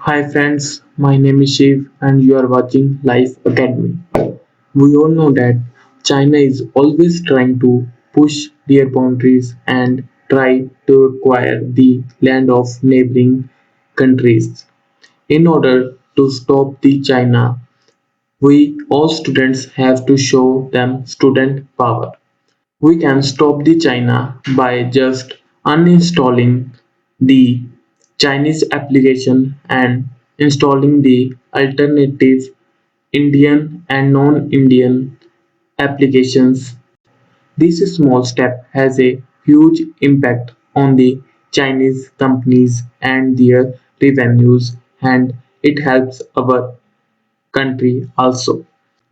Hi friends, my name is Shiv and you are watching Life Academy. We all know that China is always trying to push their boundaries and try to acquire the land of neighboring countries. In order to stop the China, we all students have to show them student power. We can stop the China by just uninstalling the Chinese application and installing the alternative Indian and non-Indian applications. This small step has a huge impact on the Chinese companies and their revenues, and it helps our country also.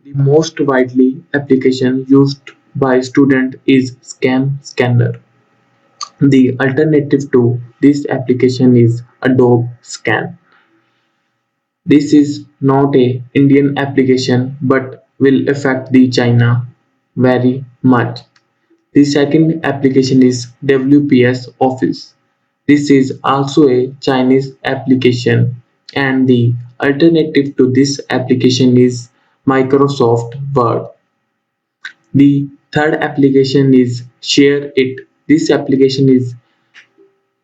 The most widely application used by student is Scam Scanner. The alternative to this application is Adobe Scan. This is not a Indian application but will affect the China very much. The second application is WPS Office. This is also a Chinese application and the alternative to this application is Microsoft Word. The third application is Share It. This application is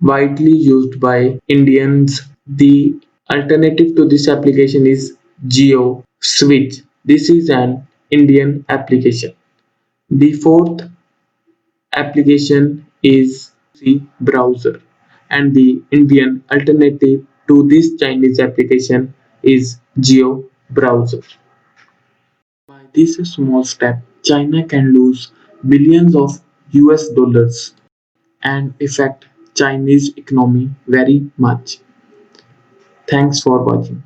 widely used by Indians. The alternative to this application is Geo Switch. This is an Indian application. The fourth application is the browser, and the Indian alternative to this Chinese application is Geo Browser. By this small step, China can lose billions of US dollars and affect Chinese economy very much. Thanks for watching.